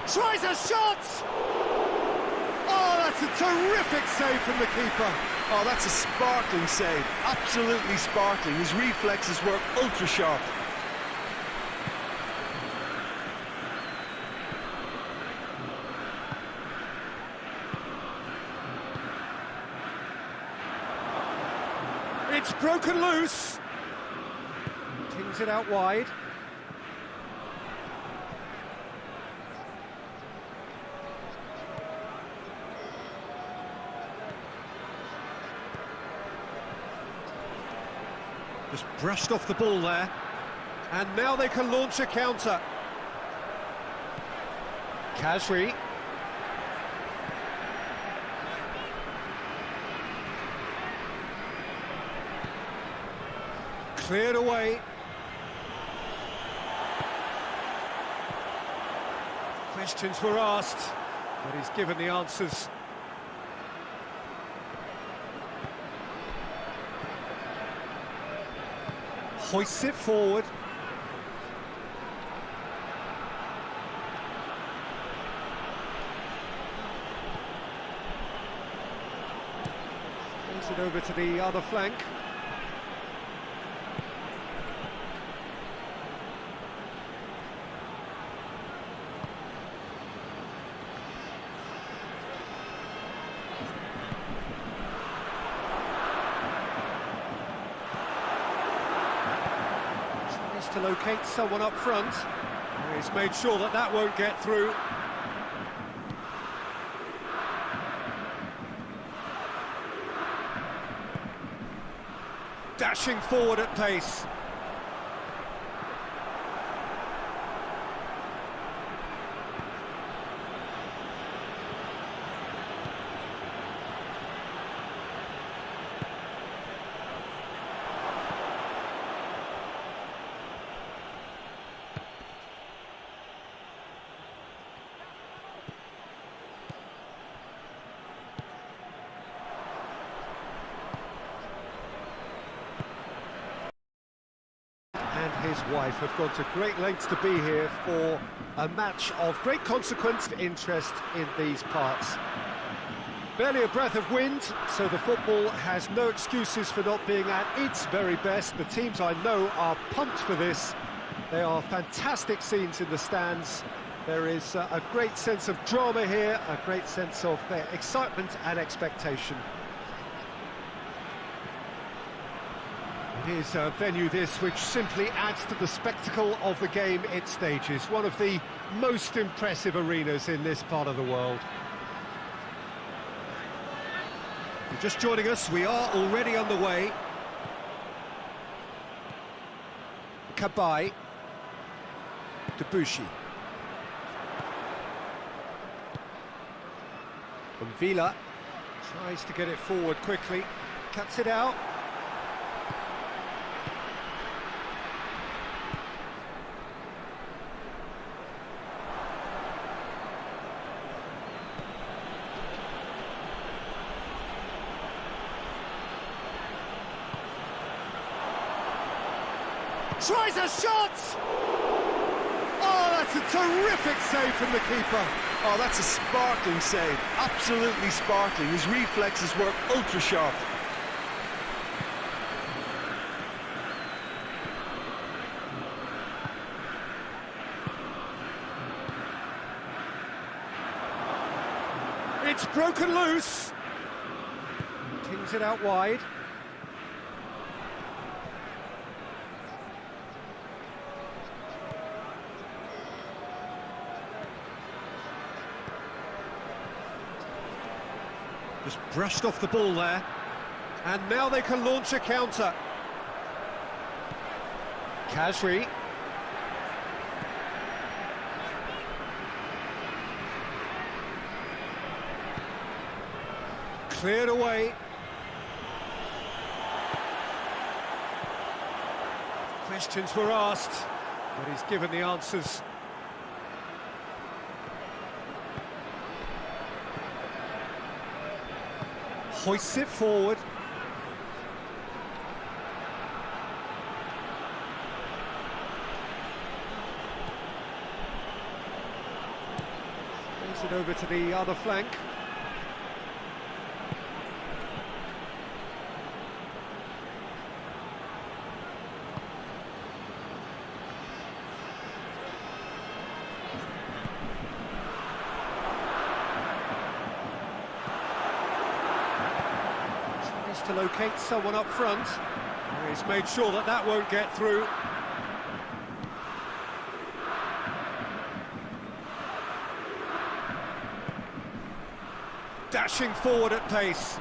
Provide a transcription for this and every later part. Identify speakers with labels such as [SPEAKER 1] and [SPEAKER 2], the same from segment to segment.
[SPEAKER 1] Tries a shot! Oh, that's a terrific save from the keeper.
[SPEAKER 2] Oh, that's a sparkling save, absolutely sparkling. His reflexes were ultra sharp.
[SPEAKER 1] It's broken loose. Tings it out wide. Just brushed off the ball there. And now they can launch a counter. Kajri. Cleared away. Questions were asked, but he's given the answers. Hoists it forward. Plays it over to the other flank. To locate someone up front. He's made sure that that won't get through. Dashing forward at pace. His wife have gone to great lengths to be here for a match of great consequence of interest in these parts. Barely a breath of wind, so the football has no excuses for not being at its very best. The teams I know are pumped for this. There are fantastic scenes in the stands. There is a great sense of drama here, a great sense of excitement and expectation. It is a venue this which simply adds to the spectacle of the game it stages. One of the most impressive arenas in this part of the world. If you're just joining us, we are already underway. Kabai. Debussy. And Villa tries to get it forward quickly. Cuts it out. Tries a shot! Oh, that's a terrific save from the keeper.
[SPEAKER 2] Oh, that's a sparkling save, absolutely sparkling. His reflexes were ultra sharp.
[SPEAKER 1] It's broken loose. Tings it out wide. Just brushed off the ball there. And now they can launch a counter. Kajri. Cleared away. Questions were asked, but he's given the answers. Hoists it forward. Gets it over to the other flank. Tries to locate someone up front. He's made sure that that won't get through. Dashing forward at pace.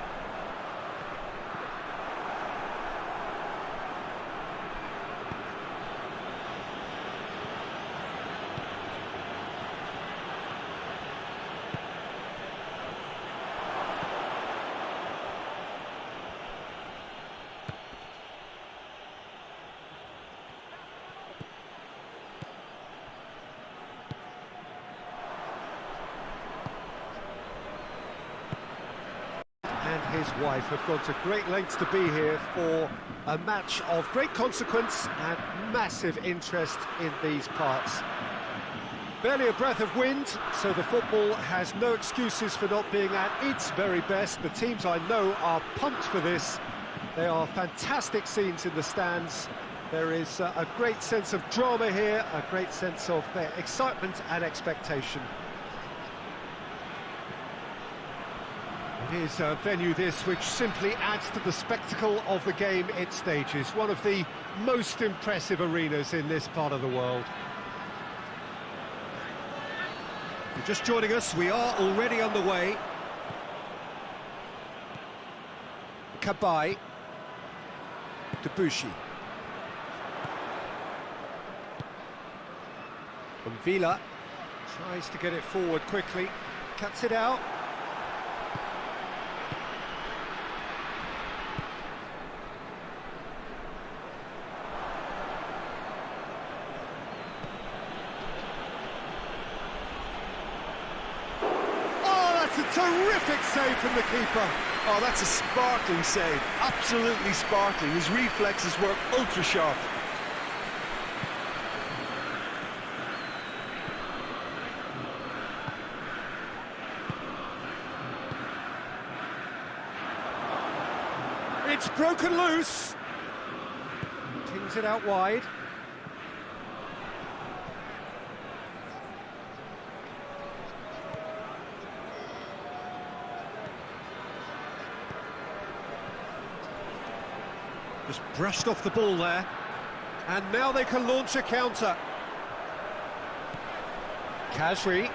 [SPEAKER 1] And his wife have gone to great lengths to be here for a match of great consequence and massive interest in these parts. Barely a breath of wind, so the football has no excuses for not being at its very best. The teams I know are pumped for this. They are fantastic scenes in the stands. There is a great sense of drama here, a great sense of excitement and expectation. It is a venue this which simply adds to the spectacle of the game it stages. One of the most impressive arenas in this part of the world. If you're just joining us, we are already underway. Cabaye. Debuchy. Villa tries to get it forward quickly. Cuts it out. A terrific save from the keeper.
[SPEAKER 2] Oh, that's a sparkling save. Absolutely sparkling. His reflexes work ultra sharp.
[SPEAKER 1] It's broken loose. Tings it out wide. Just brushed off the ball there. And now they can launch a counter. Kajri.